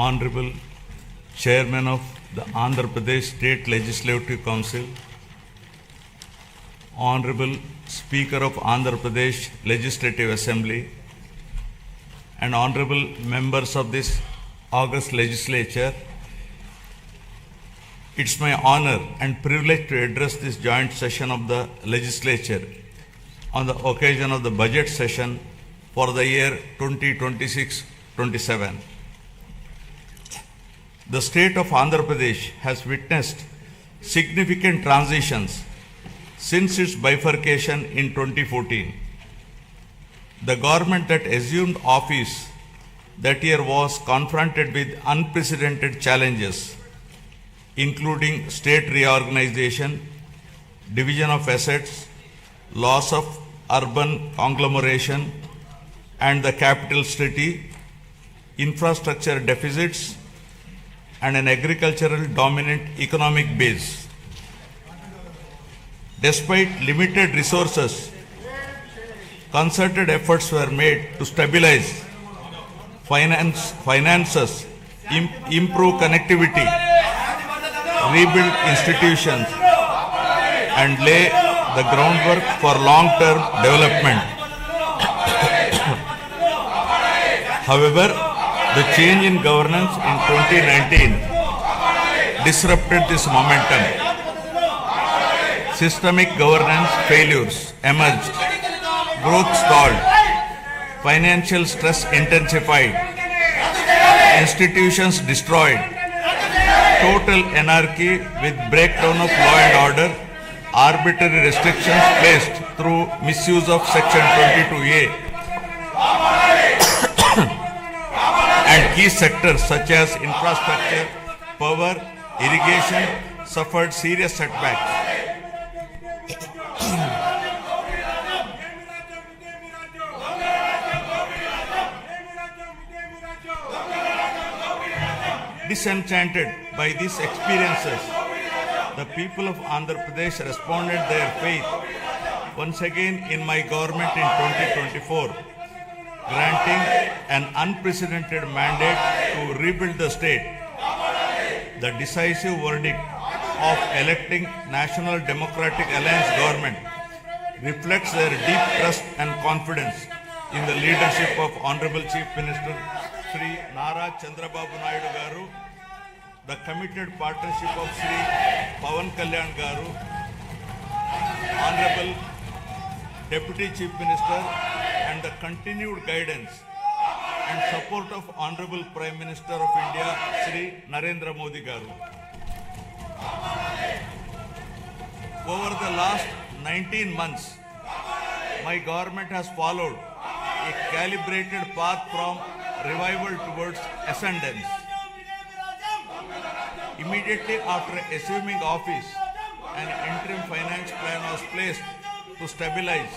Honorable Chairman of the Andhra Pradesh State Legislative Council, Honorable Speaker of Andhra Pradesh Legislative Assembly, and Honorable members of this August Legislature, it's my honor and privilege to address this joint session of the Legislature on the occasion of the budget session for the year 2026-27. The state of Andhra Pradesh has witnessed significant transitions since its bifurcation in 2014. The government that assumed office that year was confronted with unprecedented challenges, including state reorganization, division of assets, loss of urban conglomeration and the capital city, infrastructure deficits, and an agricultural dominant economic base. Despite limited resources, concerted efforts were made to stabilize finances, improve connectivity, rebuild institutions, and lay the groundwork for long-term development. However, the change in governance in 2019 disrupted this momentum. Systemic governance failures emerged, growth stalled, financial stress intensified, institutions destroyed, total anarchy with breakdown of law and order, arbitrary restrictions placed through misuse of Section 22A, and key sectors such as infrastructure, power, irrigation suffered serious setbacks. Disenchanted by these experiences, the people of Andhra Pradesh responded their faith once again in my government in 2024, granting an unprecedented mandate to rebuild the state. The decisive verdict of electing National Democratic Alliance government reflects their deep trust and confidence in the leadership of Honorable Chief Minister Sri Nara Chandrababu Naidu Garu, the committed partnership of Sri Pawan Kalyan Garu, Honorable Deputy Chief Minister, and the continued guidance and support of Honorable Prime Minister of India, Sri Narendra Modi Garu. Over the last 19 months, my government has followed a calibrated path from revival towards ascendance. Immediately after assuming office, an interim finance plan was placed to stabilize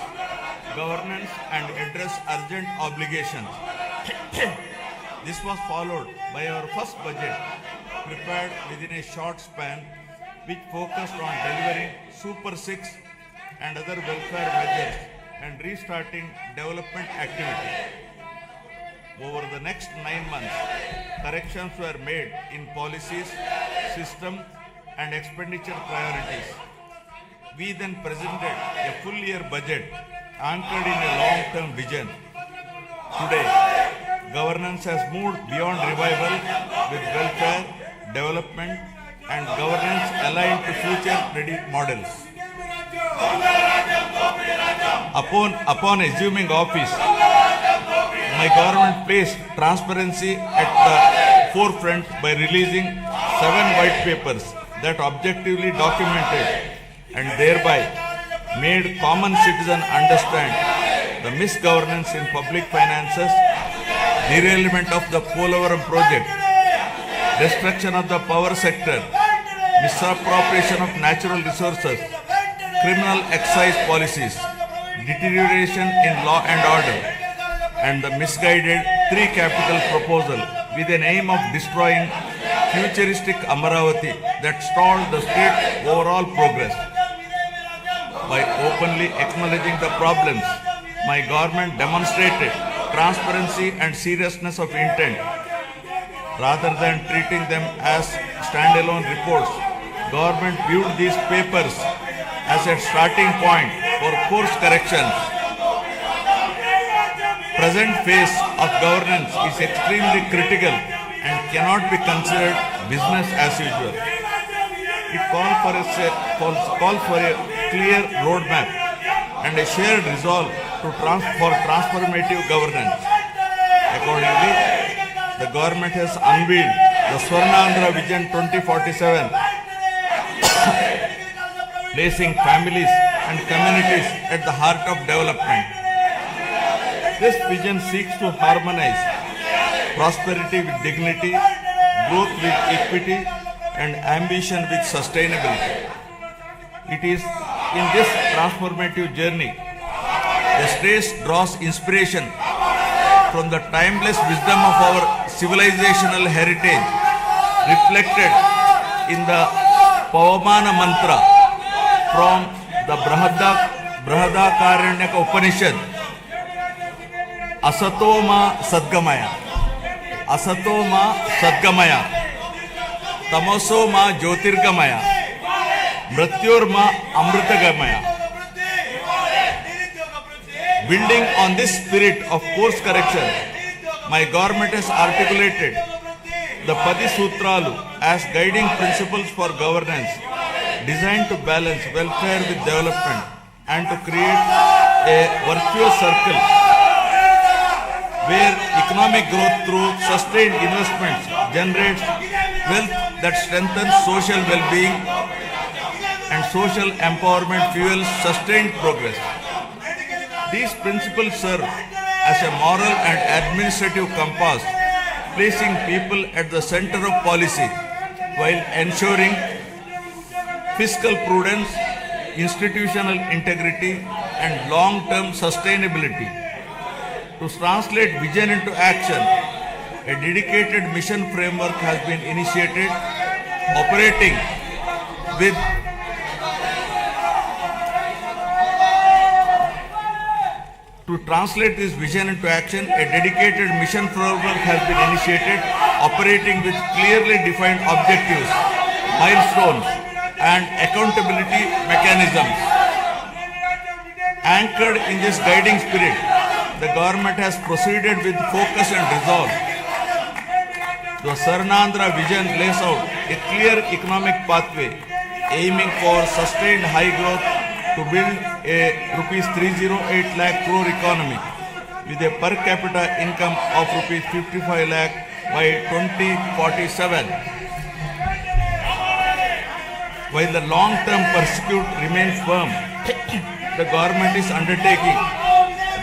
governance and address urgent obligations. This was followed by our first budget, prepared within a short span, which focused on delivering Super 6 and other welfare measures and restarting development activity. Over the next 9 months, corrections were made in policies, system, and expenditure priorities. We then presented a full year budget anchored in a long-term vision. Today, governance has moved beyond revival with welfare, development, and governance aligned to future-ready models. Upon assuming office, my government placed transparency at the forefront by releasing 7 white papers that objectively documented and thereby made common citizen understand the misgovernance in public finances, derailment of the Polavaram project, destruction of the power sector, misappropriation of natural resources, criminal excise policies, deterioration in law and order, and the misguided 3 capital proposal with an aim of destroying futuristic Amaravati that stalled the state's overall progress. By openly acknowledging the problems, my government demonstrated transparency and seriousness of intent. rather than treating them as standalone reports. Government viewed these papers as a starting point for course corrections. Present phase of governance is extremely critical and cannot be considered business as usual. It calls for a clear roadmap and a shared resolve for transformative governance. Accordingly, the government has unveiled the Swarnandhra Vision 2047, placing families and communities at the heart of development. This vision seeks to harmonize prosperity with dignity, growth with equity, and ambition with sustainability. It is in this transformative journey the state draws inspiration from the timeless wisdom of our civilizational heritage, reflected in the Pavamana mantra from the Brihadaranyaka Upanishad. Asatoma Sadgamaya, Tamosoma Jyotirgamaya, Mrityurma Amritagamaya. Building on this spirit of course correction, my government has articulated the Padi Sutralu as guiding principles for governance, designed to balance welfare with development and to create a virtuous circle where economic growth through sustained investments generates wealth that strengthens social well-being and social empowerment fuels sustained progress. These principles serve as a moral and administrative compass, placing people at the center of policy while ensuring fiscal prudence, institutional integrity, and long-term sustainability. To translate vision into action, a dedicated mission framework has been initiated, operating with To translate this vision into action, a dedicated mission framework has been initiated, operating with clearly defined objectives, milestones, and accountability mechanisms. Anchored in this guiding spirit, the government has proceeded with focus and resolve. The Swarnandhra vision lays out a clear economic pathway, aiming for sustained high growth to build a rupees 308 lakh crore economy with a per capita income of rupees 55 lakh by 2047. While the long-term pursuit remains firm, the government is undertaking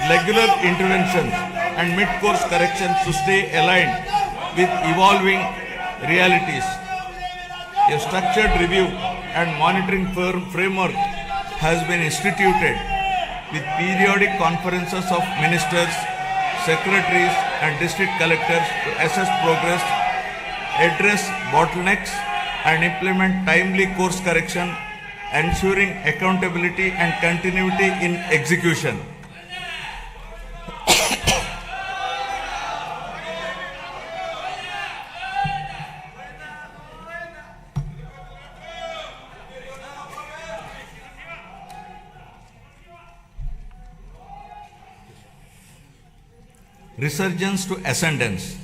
regular interventions and mid-course corrections to stay aligned with evolving realities. A structured review and monitoring framework has been instituted with periodic conferences of ministers, secretaries, and district collectors to assess progress, address bottlenecks, and implement timely course correction, ensuring accountability and continuity in execution. Resurgence to ascendance.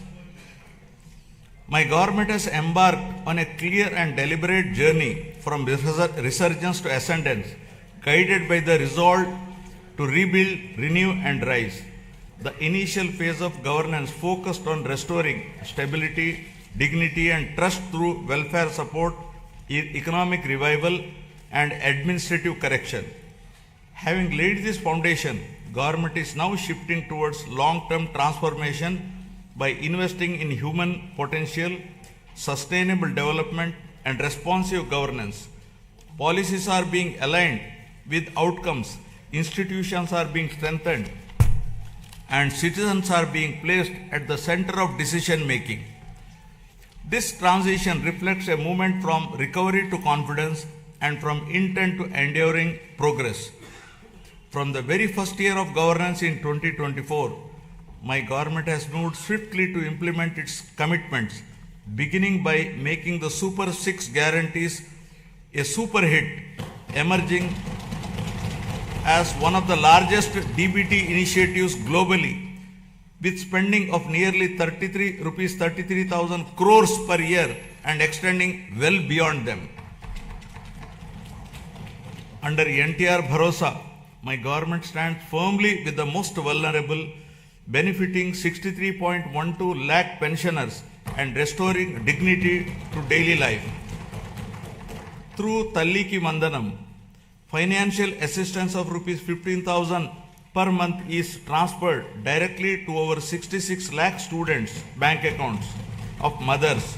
My government has embarked on a clear and deliberate journey from resurgence to ascendance, guided by the resolve to rebuild, renew, and rise. The initial phase of governance focused on restoring stability, dignity, and trust through welfare support, economic revival, and administrative correction. Having laid this foundation, government is now shifting towards long-term transformation by investing in human potential, sustainable development, and responsive governance. Policies are being aligned with outcomes, institutions are being strengthened, and citizens are being placed at the center of decision-making. This transition reflects a movement from recovery to confidence and from intent to enduring progress. From the very first year of governance in 2024, my government has moved swiftly to implement its commitments beginning by making the Super 6 guarantees a super hit, emerging as one of the largest DBT initiatives globally, with spending of nearly rupees 33,000 crores per year and extending well beyond them. Under NTR Bharosa, my government stands firmly with the most vulnerable, benefiting 63.12 lakh pensioners and restoring dignity to daily life. Through Talliki Mandanam, financial assistance of rupees 15,000 per month is transferred directly to over 66 lakh students' bank accounts of mothers,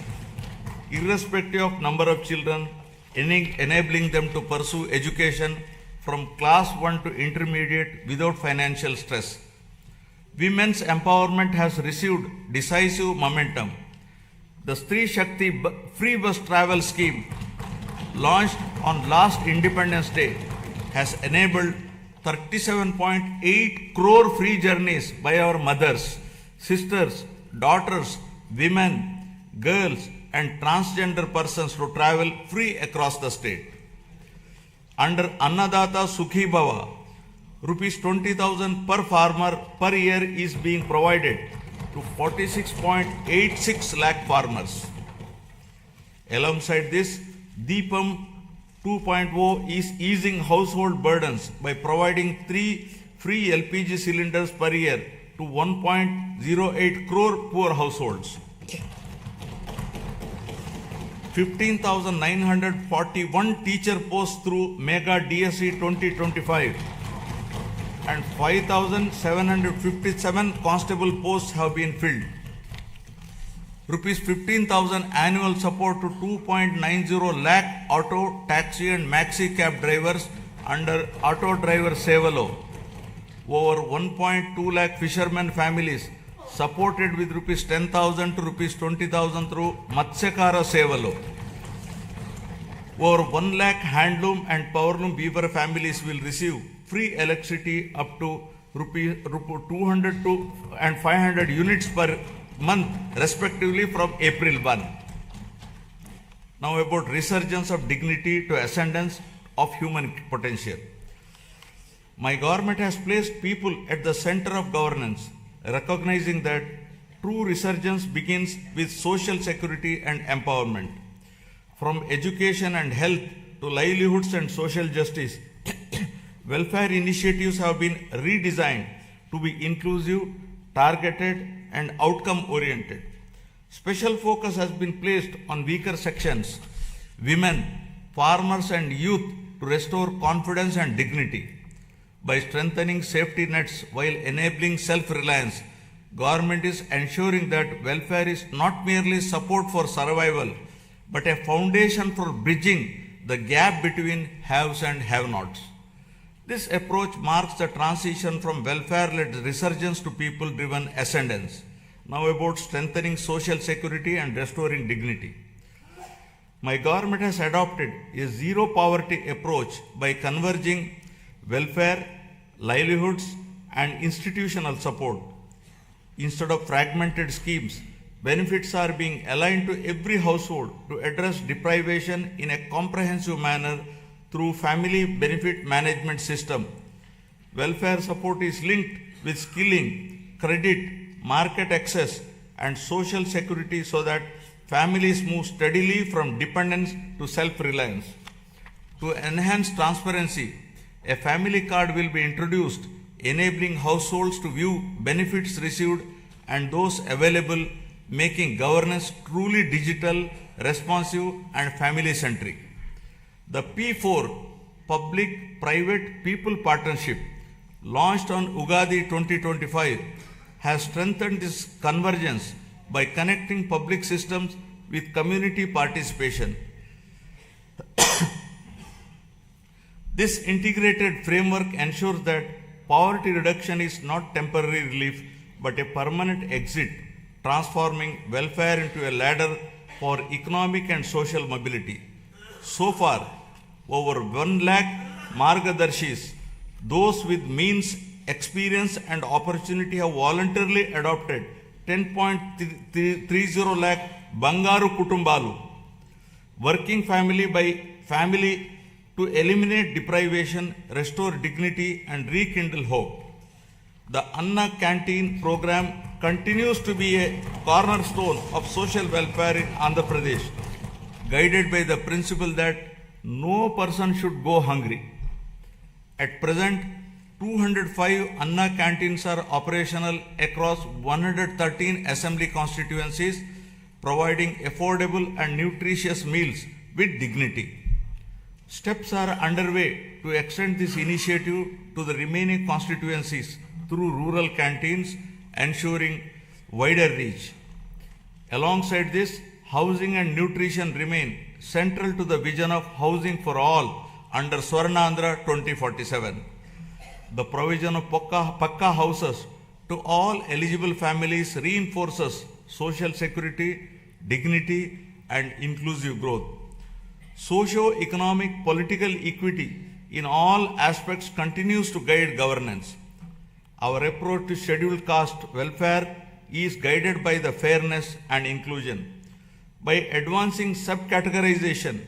irrespective of number of children, enabling them to pursue education from class 1 to intermediate without financial stress. Women's empowerment has received decisive momentum. The Stree Shakti free bus travel scheme, launched on last Independence Day, has enabled 37.8 crore free journeys by our mothers, sisters, daughters, women, girls, and transgender persons to travel free across the state. Under Annadata Sukhi Bhava, rupees 20,000 per farmer per year is being provided to 46.86 lakh farmers. Alongside this, Deepam 2.0 is easing household burdens by providing 3 free LPG cylinders per year to 1.08 crore poor households. 15,941 teacher posts through Mega DSE 2025 and 5,757 constable posts have been filled. Rupees 15,000 annual support to 2.90 lakh auto, taxi and maxi cab drivers under Auto Driver Sevalo. Over 1.2 lakh fishermen families supported with rupees 10,000 to rupees 20,000 through Matsyakara Sevalo. Over 1 lakh handloom and powerloom weaver families will receive free electricity up to rupees 200 to and 500 units per month respectively from April 1. Now about resurgence of dignity to ascendance of human potential. My government has placed people at the center of governance, recognizing that true resurgence begins with social security and empowerment. From education and health to livelihoods and social justice, welfare initiatives have been redesigned to be inclusive, targeted, and outcome-oriented. Special focus has been placed on weaker sections, women, farmers, and youth to restore confidence and dignity. By strengthening safety nets while enabling self-reliance, government is ensuring that welfare is not merely support for survival, but a foundation for bridging the gap between haves and have-nots. This approach marks the transition from welfare-led resurgence to people-driven ascendance. Now about strengthening social security and restoring dignity. My government has adopted a zero-poverty approach by converging welfare, livelihoods, and institutional support. Instead of fragmented schemes, benefits are being aligned to every household to address deprivation in a comprehensive manner through family benefit management system. Welfare support is linked with skilling, credit, market access, and social security so that families move steadily from dependence to self-reliance. To enhance transparency, a family card will be introduced, enabling households to view benefits received and those available, making governance truly digital, responsive, and family-centric. The P4 Public-Private People Partnership, launched on Ugadi 2025, has strengthened this convergence by connecting public systems with community participation. This integrated framework ensures that poverty reduction is not temporary relief but a permanent exit, transforming welfare into a ladder for economic and social mobility. So far, over 1 lakh Margadarshis, those with means, experience and opportunity have voluntarily adopted 10.30 lakh Bangaru Kutumbalu, working family by family to eliminate deprivation, restore dignity and rekindle hope. The Anna Canteen program continues to be a cornerstone of social welfare in Andhra Pradesh, guided by the principle that no person should go hungry. At present, 205 Anna canteens are operational across 113 assembly constituencies, providing affordable and nutritious meals with dignity. Steps are underway to extend this initiative to the remaining constituencies through rural canteens, ensuring wider reach. Alongside this, housing and nutrition remain central to the vision of housing for all under Swarnandhra 2047. The provision of Pakka houses to all eligible families reinforces social security, dignity, and inclusive growth. Socio-economic political equity in all aspects continues to guide governance. Our approach to scheduled caste welfare is guided by the fairness and inclusion. By advancing subcategorization,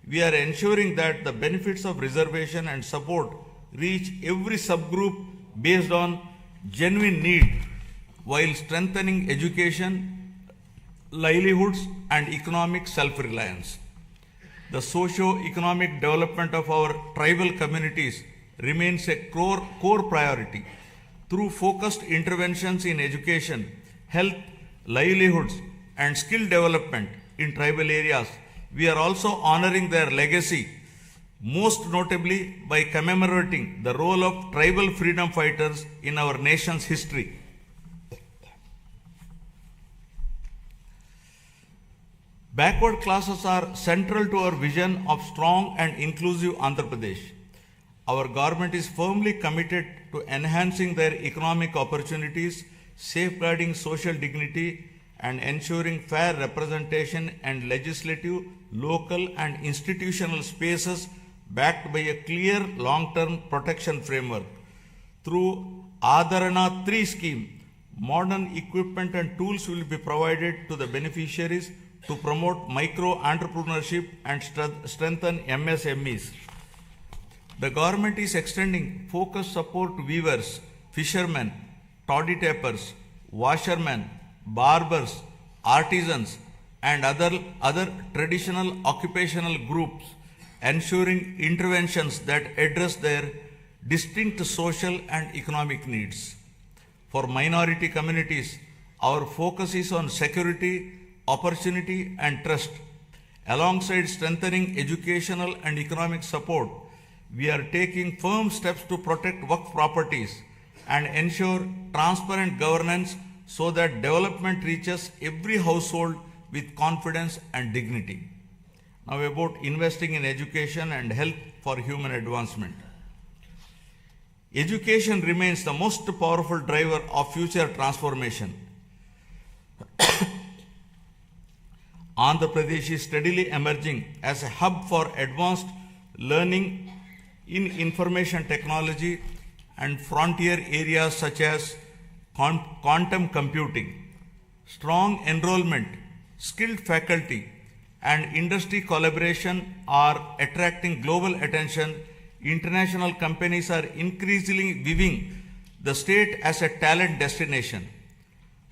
we are ensuring that the benefits of reservation and support reach every subgroup based on genuine need, while strengthening education, livelihoods, and economic self-reliance. The socio-economic development of our tribal communities remains a core priority. Through focused interventions in education, health, livelihoods, and skill development in tribal areas, we are also honoring their legacy, most notably by commemorating the role of tribal freedom fighters in our nation's history. Backward classes are central to our vision of strong and inclusive Andhra Pradesh. Our government is firmly committed to enhancing their economic opportunities, safeguarding social dignity, and ensuring fair representation and legislative, local, and institutional spaces backed by a clear long-term protection framework. Through Adharana 3 scheme, modern equipment and tools will be provided to the beneficiaries to promote micro-entrepreneurship and strengthen MSMEs. The government is extending focused support to weavers, fishermen, toddy tappers, washermen, barbers, artisans, and other traditional occupational groups, ensuring interventions that address their distinct social and economic needs. For minority communities, our focus is on security, opportunity, and trust. Alongside strengthening educational and economic support, we are taking firm steps to protect Waqf properties and ensure transparent governance so that development reaches every household with confidence and dignity. Now about investing in education and health for human advancement. Education remains the most powerful driver of future transformation. Andhra Pradesh is steadily emerging as a hub for advanced learning in information technology and frontier areas such as quantum computing. Strong enrollment, skilled faculty, and industry collaboration are attracting global attention. International companies are increasingly viewing the state as a talent destination.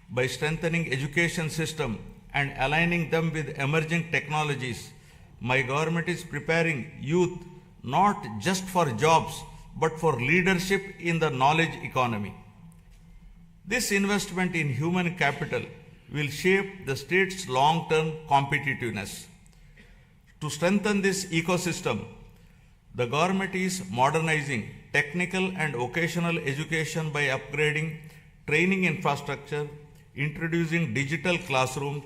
By strengthening education system and aligning them with emerging technologies, my government is preparing youth not just for jobs, but for leadership in the knowledge economy. This investment in human capital will shape the state's long-term competitiveness. To strengthen this ecosystem, the government is modernizing technical and vocational education by upgrading training infrastructure, introducing digital classrooms,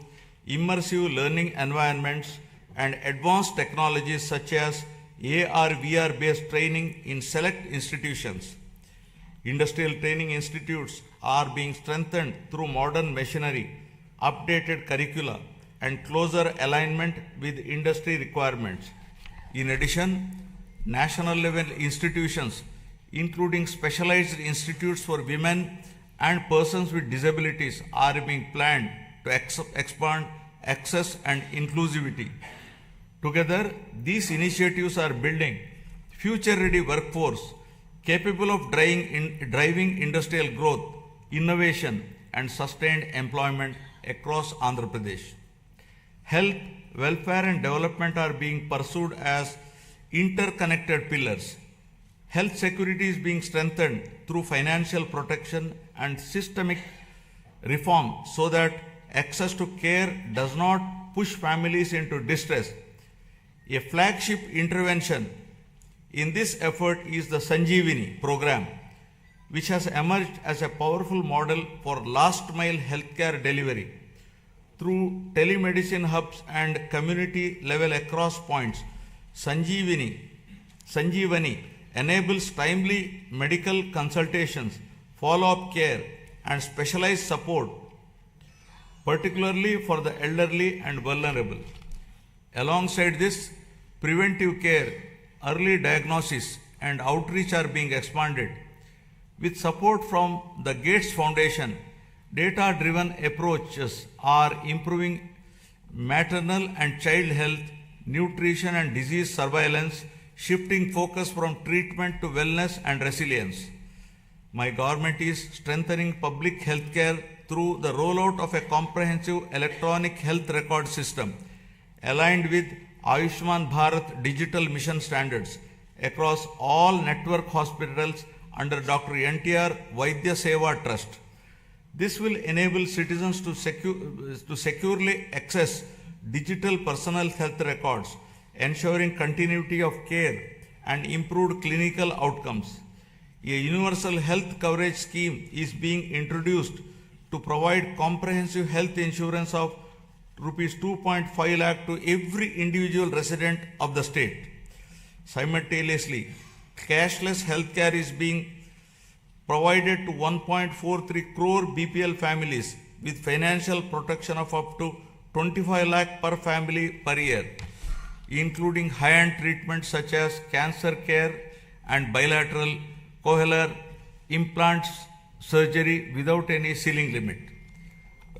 immersive learning environments, and advanced technologies such as AR/VR based training in select institutions. Industrial training institutes are being strengthened through modern machinery, updated curricula, and closer alignment with industry requirements. In addition, national level institutions, including specialized institutes for women and persons with disabilities, are being planned to expand access and inclusivity. Together, these initiatives are building future-ready workforce capable of driving industrial growth, innovation, and sustained employment across Andhra Pradesh. Health, welfare, and development are being pursued as interconnected pillars. Health security is being strengthened through financial protection and systemic reform so that access to care does not push families into distress. A flagship intervention in this effort is the Sanjeevani program, which has emerged as a powerful model for last mile healthcare delivery. Through telemedicine hubs and community level across points, Sanjeevani enables timely medical consultations, follow-up care, and specialized support, particularly for the elderly and vulnerable. Alongside this, preventive care, early diagnosis, and outreach are being expanded. With support from the Gates Foundation, data-driven approaches are improving maternal and child health, nutrition, and disease surveillance, shifting focus from treatment to wellness and resilience. My government is strengthening public health care through the rollout of a comprehensive electronic health record system aligned with Ayushman Bharat digital mission standards across all network hospitals under Dr. NTR Vaidya Seva Trust. This will enable citizens to securely access digital personal health records, ensuring continuity of care and improved clinical outcomes. A universal health coverage scheme is being introduced to provide comprehensive health insurance of rupees 2.5 lakh to every individual resident of the state. Simultaneously, cashless healthcare is being provided to 1.43 crore BPL families with financial protection of up to 25 lakh per family per year, including high-end treatments such as cancer care and bilateral cochlear implants surgery without any ceiling limit.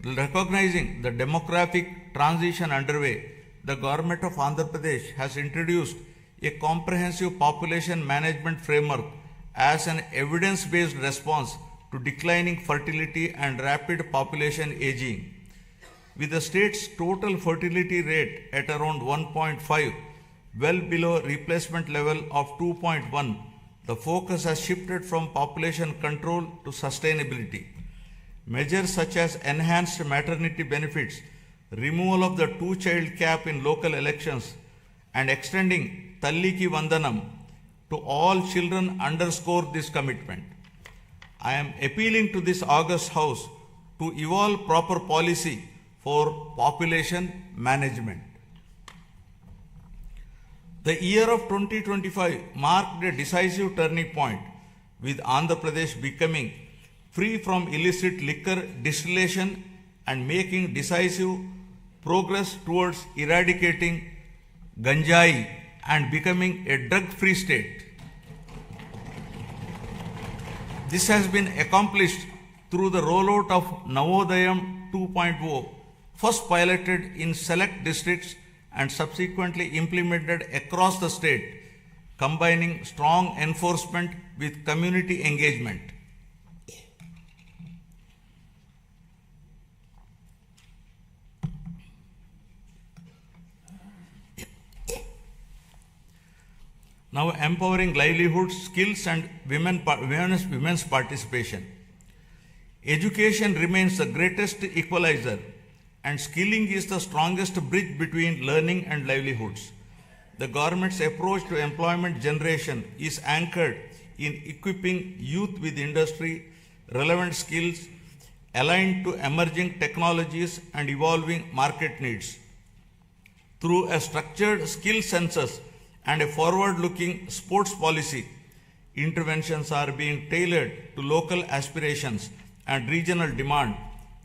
Recognizing the demographic transition underway, the government of Andhra Pradesh has introduced a comprehensive population management framework as an evidence-based response to declining fertility and rapid population aging. With the state's total fertility rate at around 1.5, well below replacement level of 2.1, the focus has shifted from population control to sustainability. Measures such as enhanced maternity benefits, removal of the two-child cap in local elections, and extending Talliki Vandanam to all children underscore this commitment. I am appealing to this August House to evolve proper policy for population management. The year of 2025 marked a decisive turning point, with Andhra Pradesh becoming free from illicit liquor distillation and making decisive progress towards eradicating ganjai and becoming a drug-free state. This has been accomplished through the rollout of Navodayam 2.0, first piloted in select districts and subsequently implemented across the state, combining strong enforcement with community engagement. Now empowering livelihoods, skills, and women's participation. Education remains the greatest equalizer, and skilling is the strongest bridge between learning and livelihoods. The government's approach to employment generation is anchored in equipping youth with industry-relevant skills aligned to emerging technologies and evolving market needs. Through a structured skill census and a forward-looking sports policy, interventions are being tailored to local aspirations and regional demand,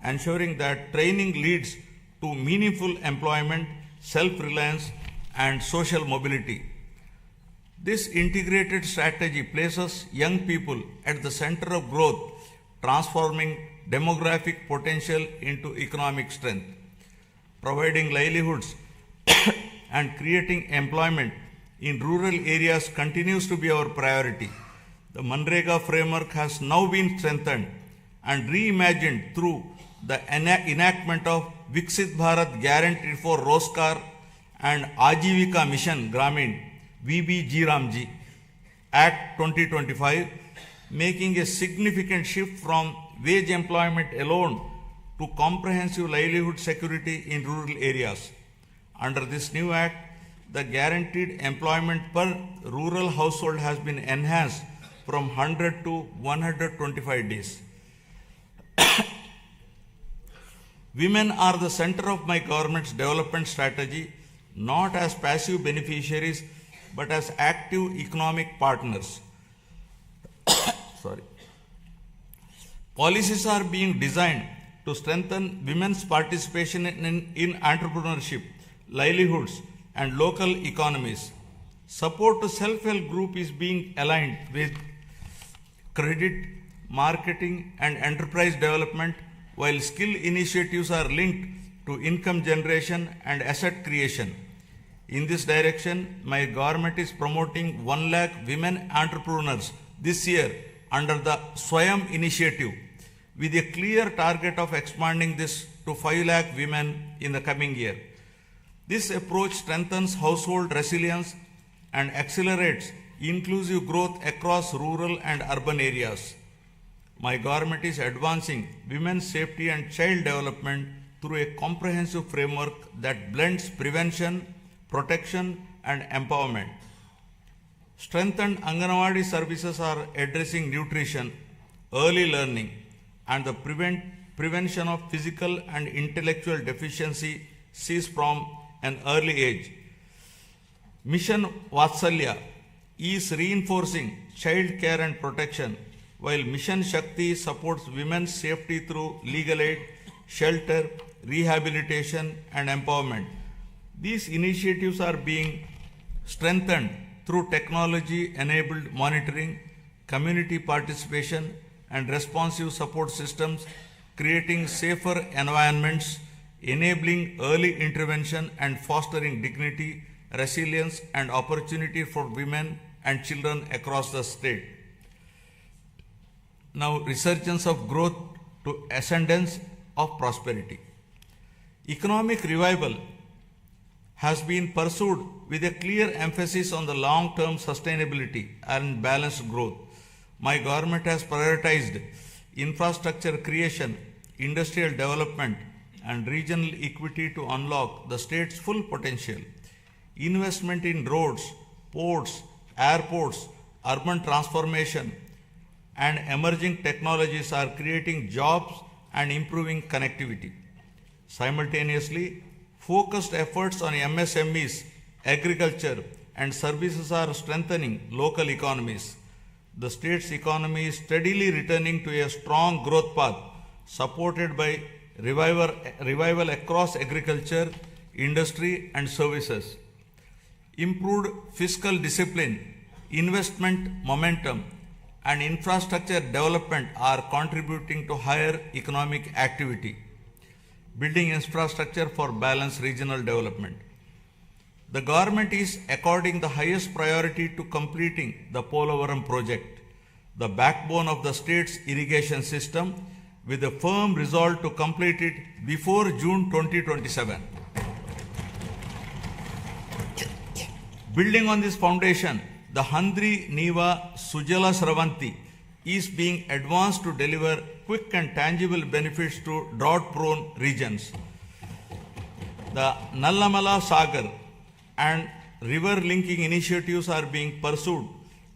ensuring that training leads to meaningful employment, self-reliance, and social mobility. This integrated strategy places young people at the center of growth, transforming demographic potential into economic strength. providing livelihoods and creating employment in rural areas continues to be our priority. The Manrega framework has now been strengthened and reimagined through the enactment of Viksit Bharat Guarantee for Roskar and Ajivika Mission Gramin VBG Act 2025, making a significant shift from wage employment alone to comprehensive livelihood security in rural areas. Under this new act, the guaranteed employment per rural household has been enhanced from 100 to 125 days. Women are the center of my government's development strategy, not as passive beneficiaries, but as active economic partners. Policies are being designed to strengthen women's participation in entrepreneurship, livelihoods, and local economies. Support to self-help group is being aligned with credit, marketing, and enterprise development, while skill initiatives are linked to income generation and asset creation. In this direction, my government is promoting 1 lakh women entrepreneurs this year under the Swayam initiative, with a clear target of expanding this to 5 lakh women in the coming year. This approach strengthens household resilience and accelerates inclusive growth across rural and urban areas. My government is advancing women's safety and child development through a comprehensive framework that blends prevention, protection, and empowerment. Strengthened Anganwadi services are addressing nutrition, early learning, and the prevention of physical and intellectual deficiencies from an early age. Mission Vatsalya is reinforcing child care and protection, while Mission Shakti supports women's safety through legal aid, shelter, rehabilitation, and empowerment. These initiatives are being strengthened through technology-enabled monitoring, community participation, and responsive support systems, creating safer environments, enabling early intervention, and fostering dignity, resilience, and opportunity for women and children across the state. Now, resurgence of growth to ascendance of prosperity. Economic revival has been pursued with a clear emphasis on the long-term sustainability and balanced growth. My government has prioritized infrastructure creation, industrial development, and regional equity to unlock the state's full potential. Investment in roads, ports, airports, urban transformation, and emerging technologies are creating jobs and improving connectivity. Simultaneously, focused efforts on MSMEs, agriculture, and services are strengthening local economies. The state's economy is steadily returning to a strong growth path, supported by revival across agriculture, industry, and services. Improved fiscal discipline, investment momentum, and infrastructure development are contributing to higher economic activity, building infrastructure for balanced regional development. The government is according the highest priority to completing the Polavaram project, the backbone of the state's irrigation system, with a firm resolve to complete it before June 2027. Building on this foundation, the Handri Neva Sujala Sravanti is being advanced to deliver quick and tangible benefits to drought-prone regions. The Nallamala Sagar and river linking initiatives are being pursued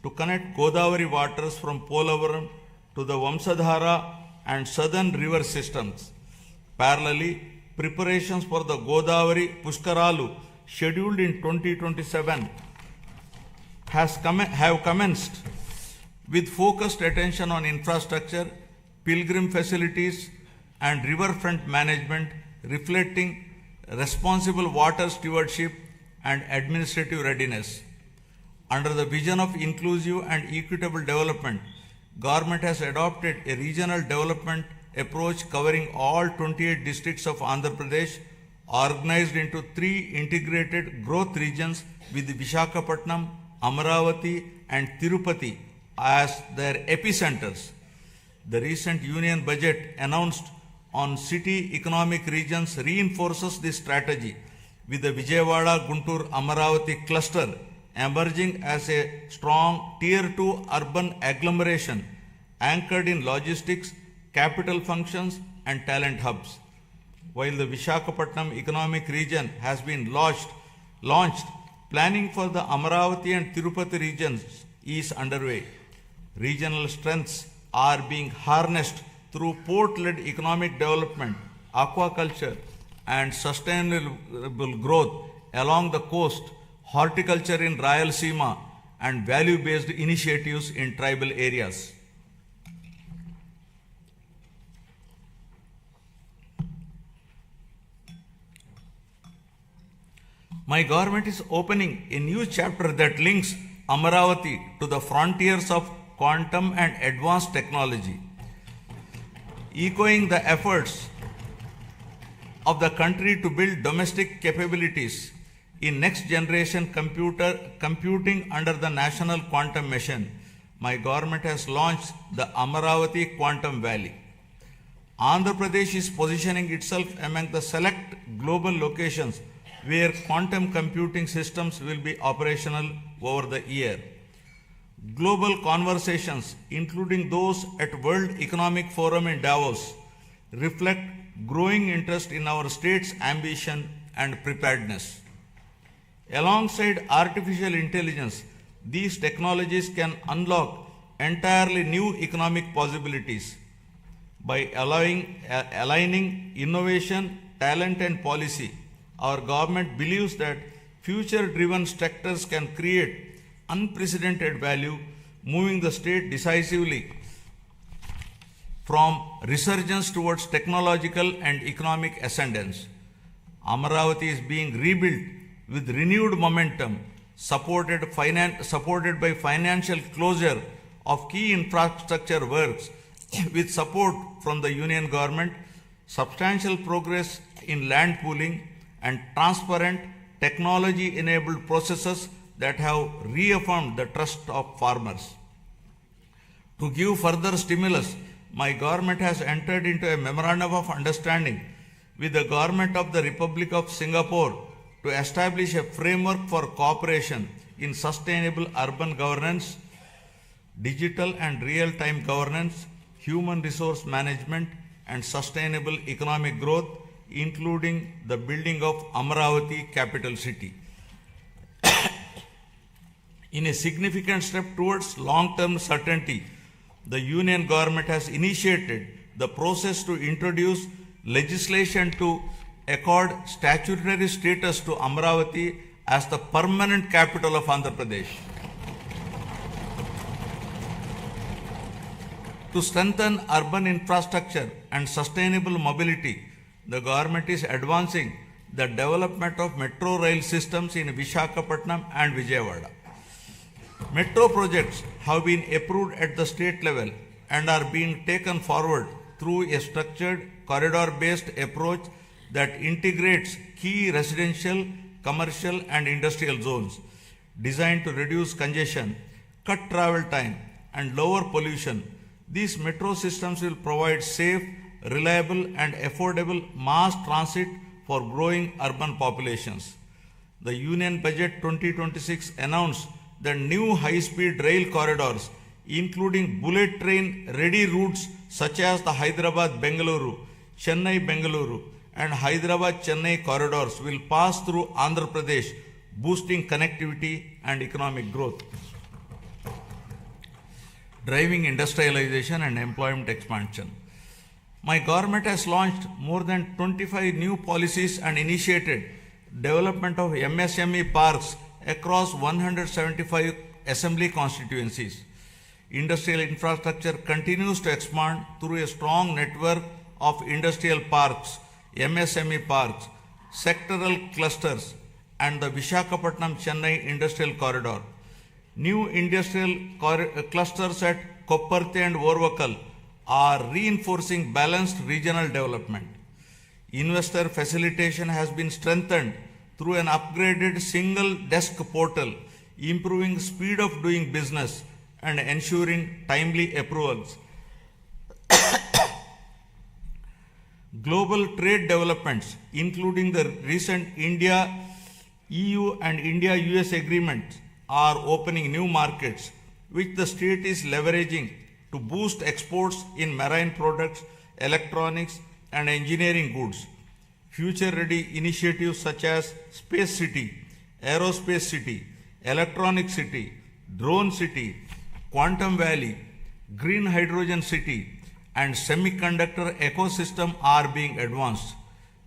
to connect Godavari waters from Polavaram to the Vamsadhara and southern river systems. Parallelly, preparations for the Godavari Pushkaralu scheduled in 2027 have commenced with focused attention on infrastructure, pilgrim facilities, and riverfront management, reflecting responsible water stewardship and administrative readiness. Under the vision of inclusive and equitable development, government has adopted a regional development approach covering all 28 districts of Andhra Pradesh, organized into 3 integrated growth regions with Visakhapatnam, Amaravati and Tirupati as their epicenters. The recent union budget announced on city economic regions reinforces this strategy, with the Vijayawada Guntur Amaravati cluster emerging as a strong Tier 2 urban agglomeration anchored in logistics, capital functions and talent hubs. While the Visakhapatnam economic region has been launched, planning for the Amaravati and Tirupati regions is underway. Regional strengths are being harnessed through port-led economic development, aquaculture and sustainable growth along the coast, horticulture in Rayalaseema and value-based initiatives in tribal areas. My government is opening a new chapter that links Amaravati to the frontiers of quantum and advanced technology, echoing the efforts of the country to build domestic capabilities in next generation computing under the National Quantum Mission. My government has launched the Amaravati Quantum Valley. Andhra Pradesh is positioning itself among the select global locations where quantum computing systems will be operational over the year. Global conversations, including those at World Economic Forum in Davos, reflect growing interest in our state's ambition and preparedness. Alongside artificial intelligence, these technologies can unlock entirely new economic possibilities. By aligning innovation, talent and policy, our government believes that future-driven sectors can create unprecedented value, moving the state decisively from resurgence towards technological and economic ascendance. Amaravati is being rebuilt with renewed momentum, supported by financial closure of key infrastructure works with support from the union government, substantial progress in land pooling, and transparent technology-enabled processes that have reaffirmed the trust of farmers. To give further stimulus, my government has entered into a memorandum of understanding with the government of the Republic of Singapore to establish a framework for cooperation in sustainable urban governance, digital and real-time governance, human resource management, and sustainable economic growth, including the building of Amaravati capital city. In a significant step towards long-term certainty, the union government has initiated the process to introduce legislation to accord statutory status to Amaravati as the permanent capital of Andhra Pradesh. To strengthen urban infrastructure and sustainable mobility, the government is advancing the development of metro rail systems in Visakhapatnam and Vijayawada. Metro projects have been approved at the state level and are being taken forward through a structured corridor-based approach that integrates key residential, commercial and industrial zones designed to reduce congestion, cut travel time and lower pollution. These metro systems will provide safe, reliable and affordable mass transit for growing urban populations. The Union Budget 2026 announced the new high-speed rail corridors, including bullet train-ready routes such as the Hyderabad-Bengaluru, Chennai-Bengaluru and Hyderabad-Chennai corridors will pass through Andhra Pradesh, boosting connectivity and economic growth, driving industrialization and employment expansion. My government has launched more than 25 new policies and initiated development of MSME parks across 175 assembly constituencies. Industrial infrastructure continues to expand through a strong network of industrial parks, MSME parks, sectoral clusters, and the Visakhapatnam-Chennai Industrial Corridor. New industrial clusters at Kopparthi and Orvakal are reinforcing balanced regional development. Investor facilitation has been strengthened through an upgraded single desk portal, improving speed of doing business and ensuring timely approvals. Global trade developments, including the recent India-EU and India-US agreements, are opening new markets, which the state is leveraging to boost exports in marine products, electronics, and engineering goods. Future-ready initiatives such as Space City, Aerospace City, Electronic City, Drone City, Quantum Valley, Green Hydrogen City, and semiconductor ecosystem are being advanced.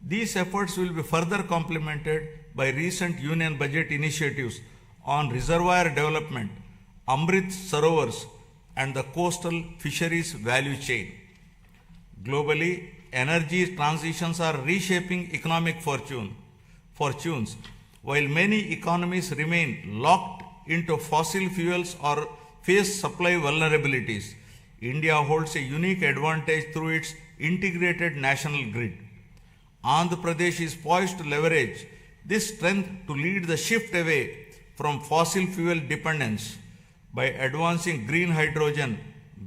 These efforts will be further complemented by recent union budget initiatives on reservoir development, Amrit Sarovars, and the coastal fisheries value chain. Globally, energy transitions are reshaping economic fortunes. While many economies remain locked into fossil fuels or face supply vulnerabilities, India holds a unique advantage through its integrated national grid. Andhra Pradesh is poised to leverage this strength to lead the shift away from fossil fuel dependence by advancing green hydrogen,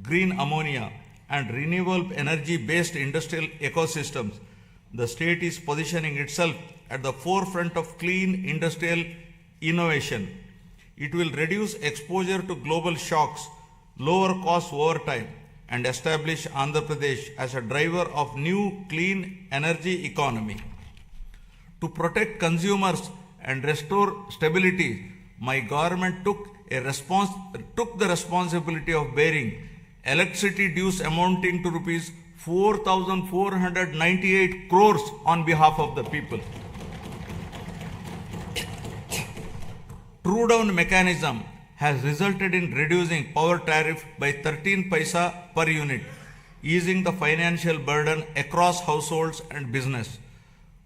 green ammonia, and renewable energy-based industrial ecosystems. The state is positioning itself at the forefront of clean industrial innovation. It will reduce exposure to global shocks, lower costs over time, and establish Andhra Pradesh as a driver of new clean energy economy. To protect consumers and restore stability, my government took the responsibility of bearing electricity dues amounting to rupees 4,498 crores on behalf of the people. True down mechanism has resulted in reducing power tariff by 13 paisa per unit, easing the financial burden across households and business.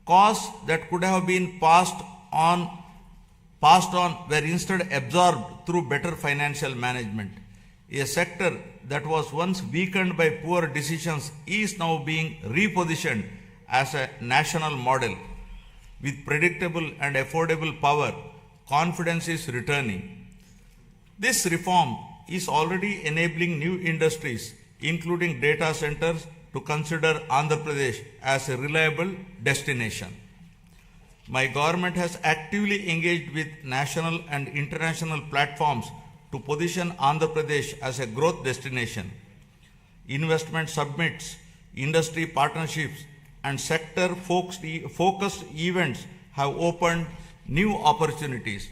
Costs that could have been passed on were instead absorbed through better financial management. A sector that was once weakened by poor decisions is now being repositioned as a national model. With predictable and affordable power, confidence is returning. This reform is already enabling new industries, including data centers, to consider Andhra Pradesh as a reliable destination. My government has actively engaged with national and international platforms to position Andhra Pradesh as a growth destination. Investment summits, industry partnerships, and sector-focused events have opened new opportunities.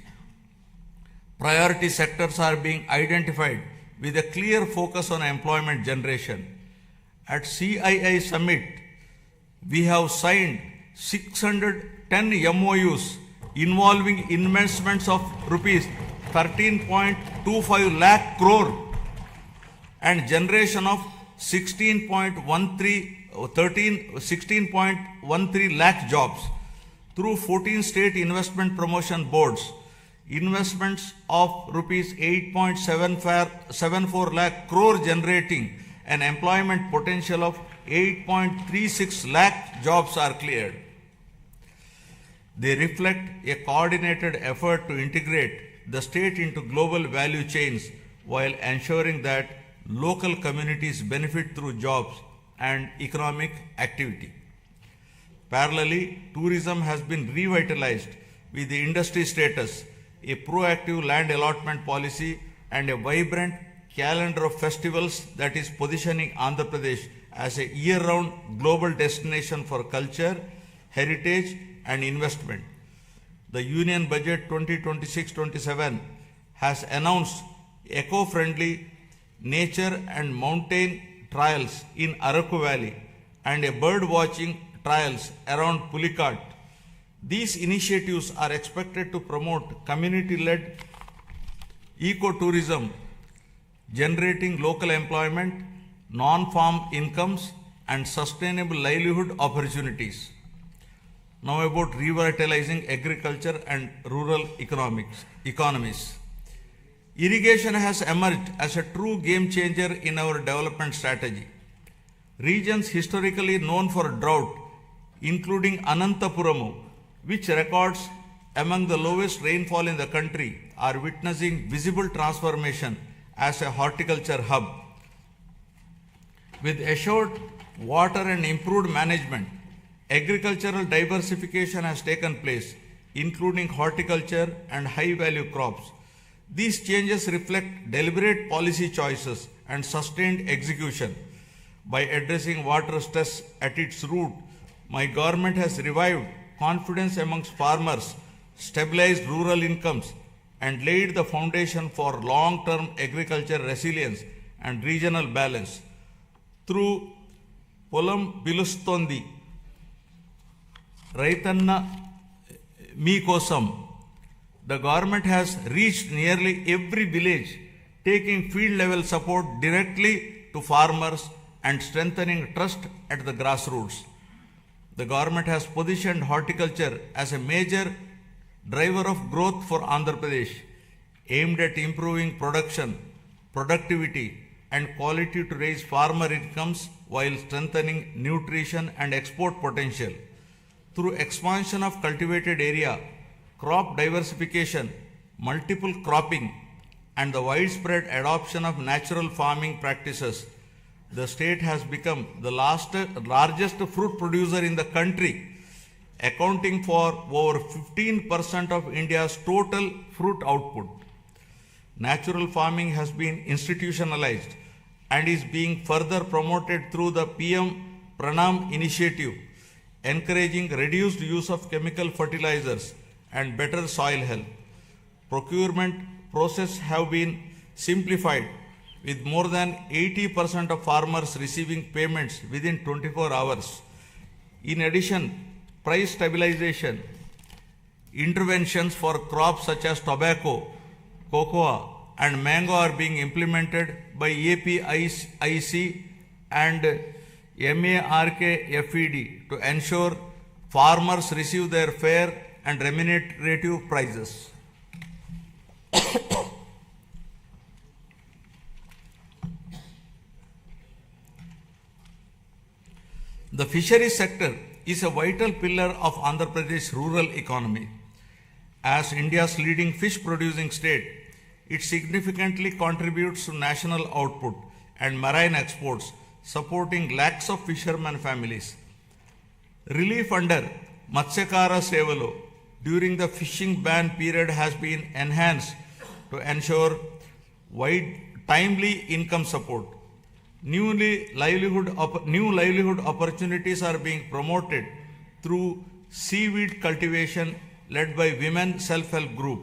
Priority sectors are being identified with a clear focus on employment generation. At CII Summit, we have signed 610 MOUs involving investments of rupees 13.25 lakh crore and generation of 16.13 lakh jobs through 14 state investment promotion boards. Investments of rupees 8.74 lakh crore generating an employment potential of 8.36 lakh jobs are cleared. They reflect a coordinated effort to integrate the state into global value chains while ensuring that local communities benefit through jobs and economic activity. Parallelly, tourism has been revitalized with the industry status, a proactive land allotment policy, and a vibrant calendar of festivals that is positioning Andhra Pradesh as a year-round global destination for culture, heritage, and investment. The Union Budget 2026-27 has announced eco-friendly nature and mountain trails in Araku Valley and a bird watching trails around Pulikat. These initiatives are expected to promote community-led ecotourism, generating local employment, non-farm incomes, and sustainable livelihood opportunities. Now about revitalizing agriculture and rural economies. Irrigation has emerged as a true game changer in our development strategy. Regions historically known for drought, including Anantapuramu, which records among the lowest rainfall in the country, are witnessing visible transformation as a horticulture hub. With assured water and improved management, agricultural diversification has taken place, including horticulture and high-value crops. These changes reflect deliberate policy choices and sustained execution. By addressing water stress at its root, my government has revived confidence amongst farmers, stabilized rural incomes, and laid the foundation for long-term agriculture resilience and regional balance. Through Polam Pilustondi, Raitanna Meekosam, the government has reached nearly every village, taking field-level support directly to farmers and strengthening trust at the grassroots. The government has positioned horticulture as a major driver of growth for Andhra Pradesh, aimed at improving production, productivity, and quality to raise farmer incomes while strengthening nutrition and export potential. Through expansion of cultivated area, crop diversification, multiple cropping, and the widespread adoption of natural farming practices, the state has become the largest fruit producer in the country, accounting for over 15% of India's total fruit output. Natural farming has been institutionalized and is being further promoted through the PM Pranam initiative, encouraging reduced use of chemical fertilizers and better soil health. Procurement processes have been simplified, with more than 80% of farmers receiving payments within 24 hours. In addition, price stabilization interventions for crops such as tobacco, cocoa, and mango are being implemented by APIC and MARKFED to ensure farmers receive their fair and remunerative prices. The fisheries sector is a vital pillar of Andhra Pradesh rural economy. As India's leading fish producing state, it significantly contributes to national output and marine exports, supporting lakhs of fishermen families. Relief under Matsyakara Sevalo during the fishing ban period has been enhanced to ensure timely income support. New livelihood opportunities are being promoted through seaweed cultivation led by women self-help group.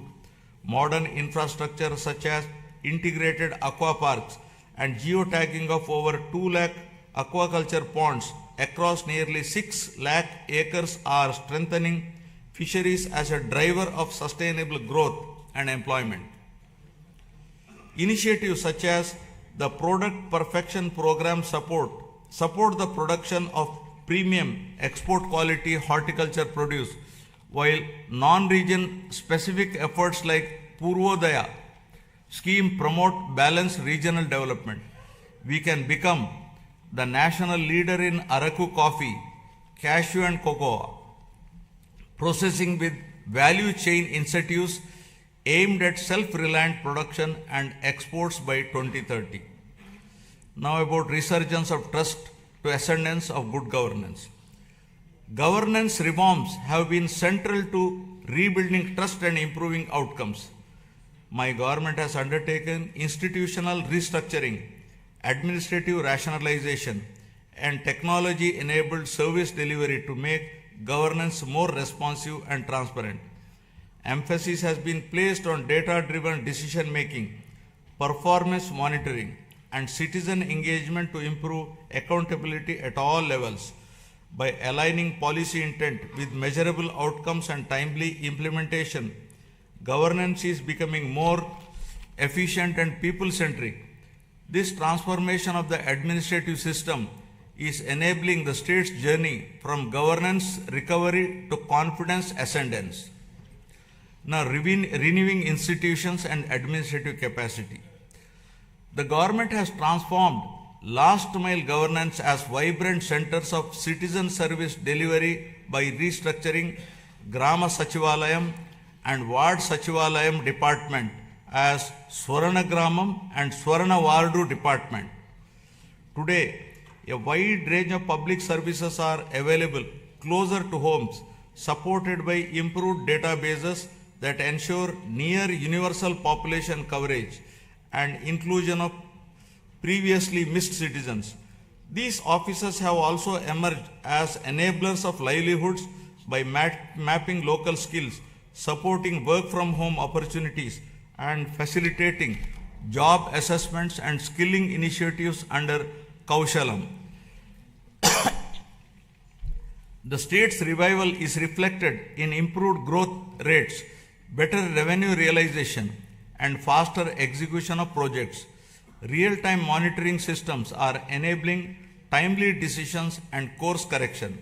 Modern infrastructure such as integrated aqua parks and geotagging of over 2 lakh aquaculture ponds across nearly 6 lakh acres are strengthening fisheries as a driver of sustainable growth and employment. Initiatives such as the Product Perfection Program support the production of premium export quality horticulture produce, while non-region specific efforts like Purvodaya scheme promote balanced regional development. We can become the national leader in Araku coffee, cashew and cocoa processing with value chain incentives aimed at self-reliant production and exports by 2030. Now about resurgence of trust to ascendance of good governance. Governance reforms have been central to rebuilding trust and improving outcomes. My government has undertaken institutional restructuring, administrative rationalization, and technology-enabled service delivery to make governance more responsive and transparent. Emphasis has been placed on data-driven decision-making, performance monitoring, and citizen engagement to improve accountability at all levels. By aligning policy intent with measurable outcomes and timely implementation, governance is becoming more efficient and people-centric. This transformation of the administrative system is enabling the state's journey from governance recovery to confidence ascendance. Now, renewing institutions and administrative capacity. The government has transformed last mile governance as vibrant centers of citizen service delivery by restructuring Grama Sachivalayam and Ward Sachivalayam department as Swarana Gramam and Swarana Vardu department. Today, a wide range of public services are available closer to homes, supported by improved databases that ensure near universal population coverage and inclusion of previously missed citizens. These offices have also emerged as enablers of livelihoods by mapping local skills, supporting work from home opportunities, and facilitating job assessments and skilling initiatives under Kaushalam. The state's revival is reflected in improved growth rates, better revenue realization, and faster execution of projects. Real-time monitoring systems are enabling timely decisions and course correction.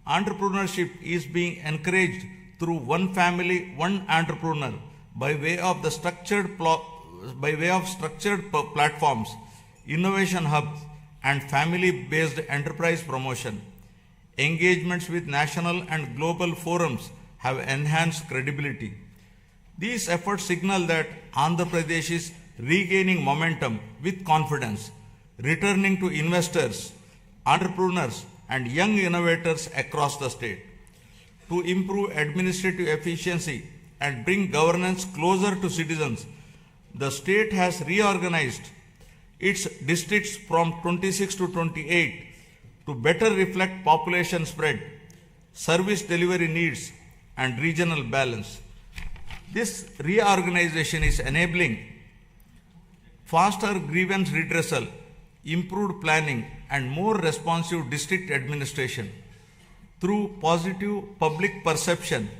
Entrepreneurship is being encouraged through one family, one entrepreneur by way of structured platforms, innovation hubs, and family-based enterprise promotion. Engagements with national and global forums have enhanced credibility. These efforts signal that Andhra Pradesh is regaining momentum with confidence, returning to investors, entrepreneurs, and young innovators across the state. To improve administrative efficiency and bring governance closer to citizens, the state has reorganized its districts from 26 to 28 to better reflect population spread, service delivery needs, and regional balance. This reorganization is enabling faster grievance redressal, improved planning, and more responsive district administration. Through positive public perception,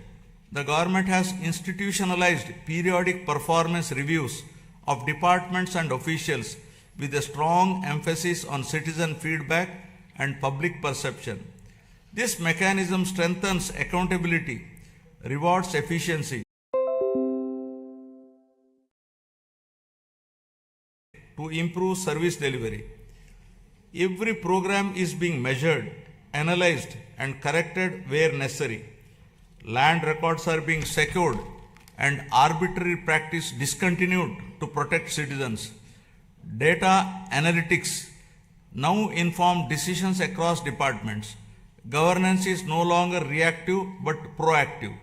the government has institutionalized periodic performance reviews of departments and officials with a strong emphasis on citizen feedback and public perception. This mechanism strengthens accountability, rewards efficiency, to improve service delivery. Every program is being measured, analyzed, and corrected where necessary. Land records are being secured and arbitrary practice discontinued to protect citizens. Data analytics now inform decisions across departments. Governance is no longer reactive but proactive.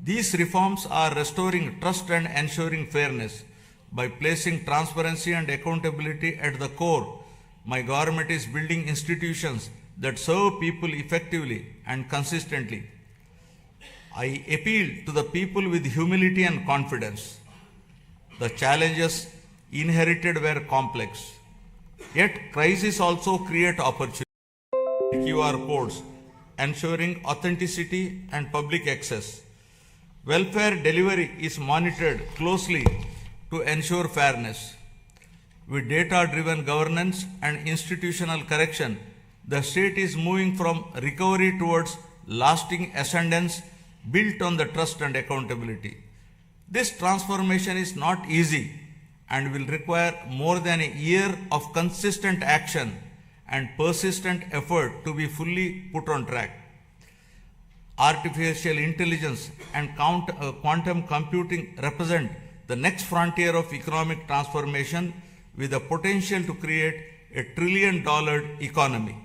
These reforms are restoring trust and ensuring fairness. By placing transparency and accountability at the core, my government is building institutions that serve people effectively and consistently. I appeal to the people with humility and confidence. The challenges inherited were complex, yet crises also create opportunities. QR codes, ensuring authenticity and public access. Welfare delivery is monitored closely to ensure fairness. With data-driven governance and institutional correction, the state is moving from recovery towards lasting ascendance built on the trust and accountability. This transformation is not easy and will require more than a year of consistent action and persistent effort to be fully put on track. Artificial intelligence and quantum computing represent the next frontier of economic transformation with the potential to create $1 trillion economy.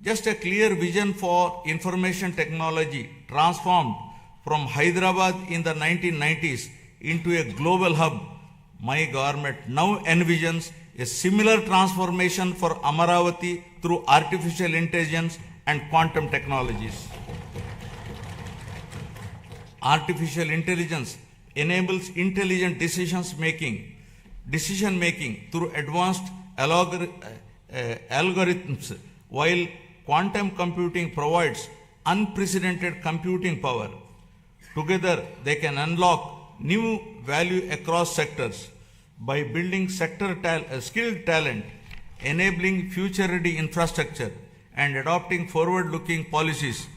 Just a clear vision for information technology transformed from Hyderabad in the 1990s into a global hub, my government now envisions a similar transformation for Amaravati through artificial intelligence and quantum technologies. Artificial intelligence enables intelligent decision making through advanced algorithms, while quantum computing provides unprecedented computing power. Together, they can unlock new value across sectors by building skilled talent, enabling future-ready infrastructure, and adopting forward-looking policies.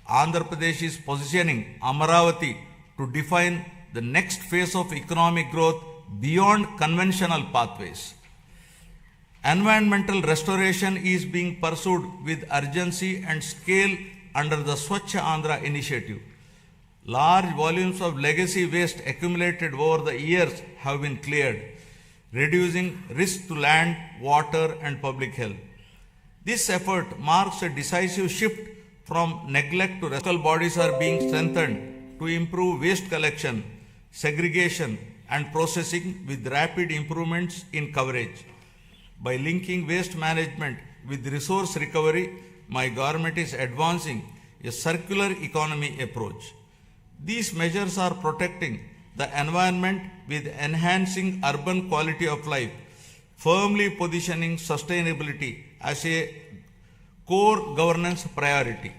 Andhra Pradesh is positioning Amaravati to define the next phase of economic growth beyond conventional pathways. Environmental restoration is being pursued with urgency and scale under the Swachh Andhra initiative. Large volumes of legacy waste accumulated over the years have been cleared, reducing risk to land, water, and public health. This effort marks a decisive shift from neglect to local bodies are being strengthened to improve waste collection, segregation, and processing with rapid improvements in coverage. By linking waste management with resource recovery, my government is advancing a circular economy approach. These measures are protecting the environment with enhancing urban quality of life, firmly positioning sustainability as a core governance priority.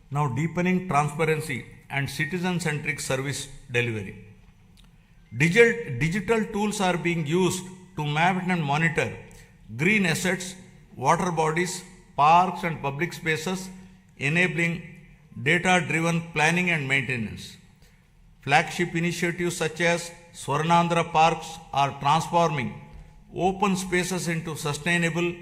Now, deepening transparency and citizen-centric service delivery. Digital tools are being used to map and monitor green assets, water bodies, parks and public spaces, enabling data-driven planning and maintenance. Flagship initiatives such as Swarnandhra Parks are transforming open spaces into sustainable,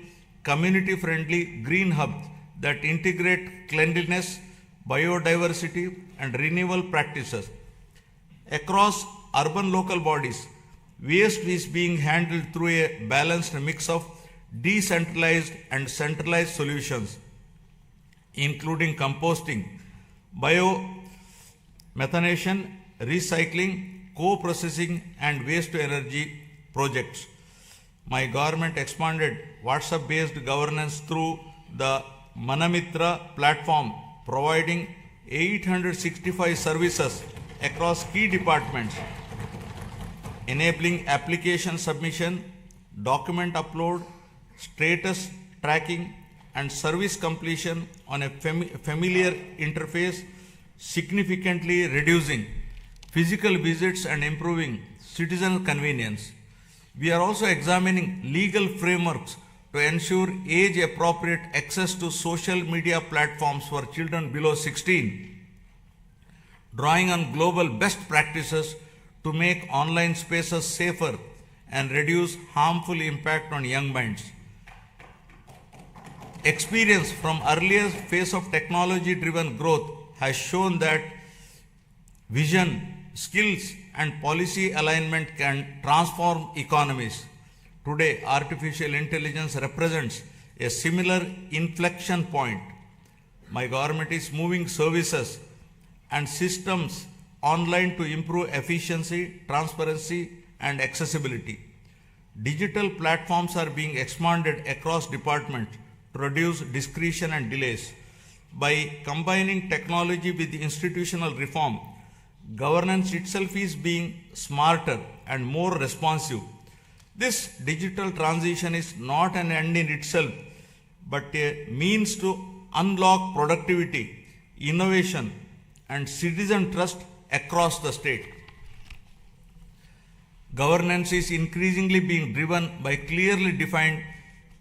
community-friendly green hubs that integrate cleanliness, biodiversity, and renewable practices. Across urban local bodies, waste is being handled through a balanced mix of decentralized and centralized solutions, including composting, biomethanation, recycling, co-processing, and waste-to-energy projects. My government expanded WhatsApp-based governance through the Manamitra platform, providing 865 services across key departments, enabling application submission, document upload, status tracking, and service completion on a familiar interface, significantly reducing physical visits and improving citizen convenience. We are also examining legal frameworks to ensure age-appropriate access to social media platforms for children below 16, drawing on global best practices to make online spaces safer and reduce harmful impact on young minds. Experience from earlier phase of technology-driven growth has shown that vision, skills, and policy alignment can transform economies. Today, artificial intelligence represents a similar inflection point. My government is moving services and systems online to improve efficiency, transparency, and accessibility. Digital platforms are being expanded across departments to reduce discretion and delays. By combining technology with institutional reform, governance itself is being smarter and more responsive. This digital transition is not an end in itself, but a means to unlock productivity, innovation, and citizen trust across the state. Governance is increasingly being driven by clearly defined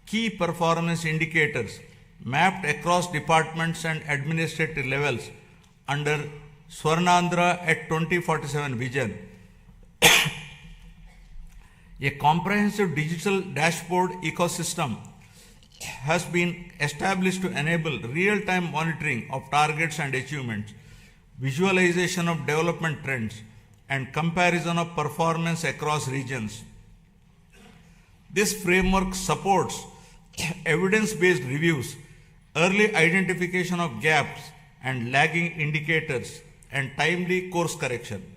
key performance indicators mapped across departments and administrative levels under Swarnandhra at 2047 vision. A comprehensive digital dashboard ecosystem has been established to enable real-time monitoring of targets and achievements, visualization of development trends, and comparison of performance across regions. This framework supports evidence-based reviews, early identification of gaps and lagging indicators, and timely course correction.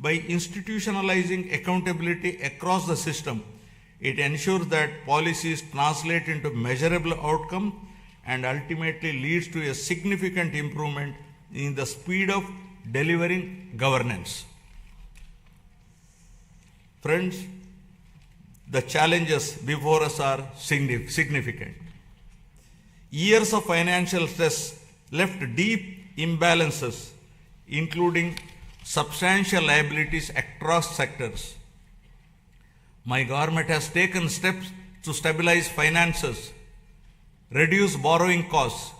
By institutionalizing accountability across the system, it ensures that policies translate into measurable outcomes and ultimately leads to a significant improvement in the speed of delivering governance. Friends, the challenges before us are significant. Years of financial stress left deep imbalances, including substantial liabilities across sectors. My government has taken steps to stabilize finances, reduce borrowing costs,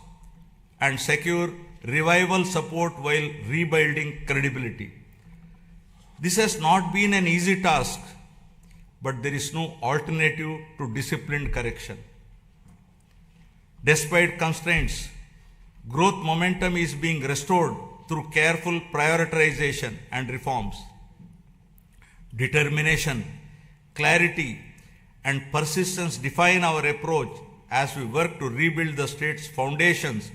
and secure revival support while rebuilding credibility. This has not been an easy task, but there is no alternative to disciplined correction. Despite constraints, growth momentum is being restored through careful prioritization and reforms. Determination, clarity, and persistence define our approach as we work to rebuild the state's foundations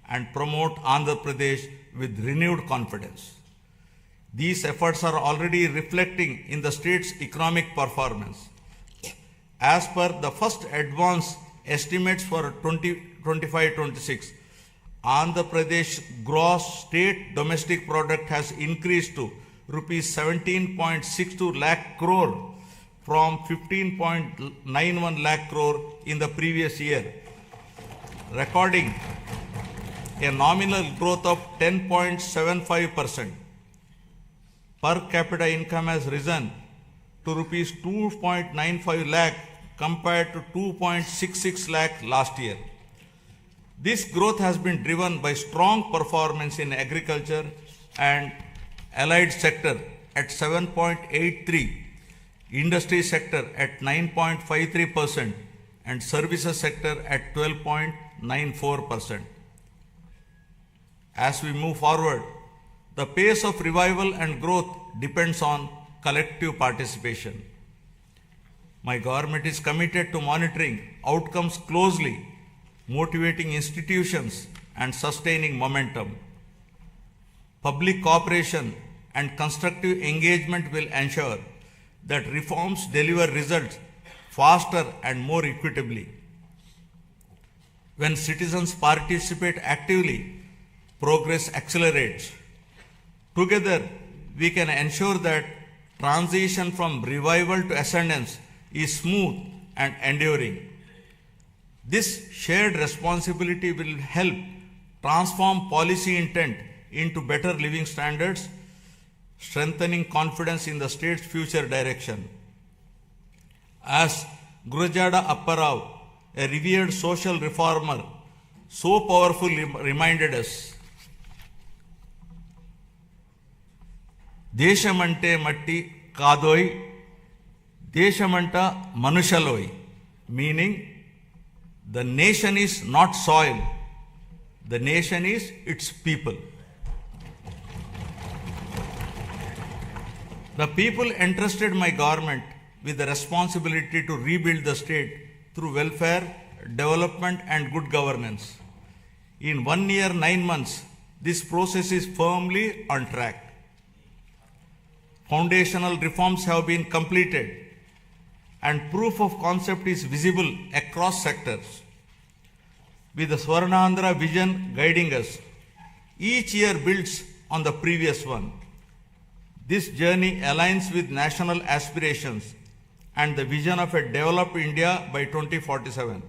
and promote Andhra Pradesh with renewed confidence. These efforts are already reflecting in the state's economic performance. As per the first advance estimates for 2025-26, Andhra Pradesh gross state domestic product has increased to rupees 17.62 lakh crore from 15.91 lakh crore in the previous year, recording a nominal growth of 10.75%. Per capita income has risen to rupees 2.95 lakh compared to 2.66 lakh last year. This growth has been driven by strong performance in agriculture and allied sector at 7.83%, industry sector at 9.53%, and services sector at 12.94%. As we move forward, the pace of revival and growth depends on collective participation. My government is committed to monitoring outcomes closely, motivating institutions, and sustaining momentum. Public cooperation and constructive engagement will ensure that reforms deliver results faster and more equitably. When citizens participate actively, progress accelerates. Together, we can ensure that transition from revival to ascendance is smooth and enduring. This shared responsibility will help transform policy intent into better living standards, strengthening confidence in the state's future direction. As Gurujada Apparao, a revered social reformer, so powerfully reminded us, Deshamante matti kadoi, Deshamanta manushaloi, meaning the nation is not soil, the nation is its people. The people entrusted my government with the responsibility to rebuild the state through welfare, development, and good governance. In 1 year, 9 months, this process is firmly on track. Foundational reforms have been completed, and proof of concept is visible across sectors. With the Swarnandhra vision guiding us, each year builds on the previous one. This journey aligns with national aspirations and the vision of a developed India by 2047.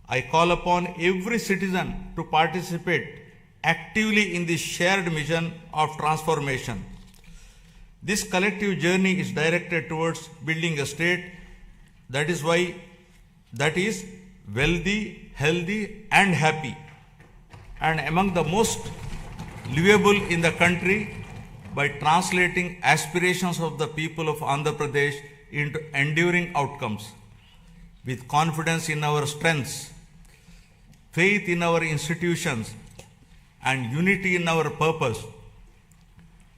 I call upon every citizen to participate actively in this shared mission of transformation. This collective journey is directed towards building a state that is wealthy, healthy, and happy, and among the most livable in the country by translating aspirations of the people of Andhra Pradesh into enduring outcomes. With confidence in our strengths, faith in our institutions, and unity in our purpose,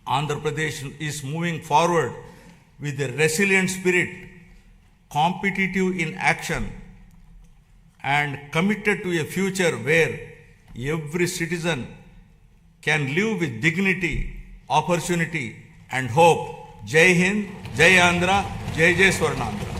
Andhra Pradesh is moving forward with a resilient spirit, competitive in action, and committed to a future where every citizen can live with dignity, opportunity, and hope. Jai Hind, Jai Andhra, Jai Jai Swarnandhra.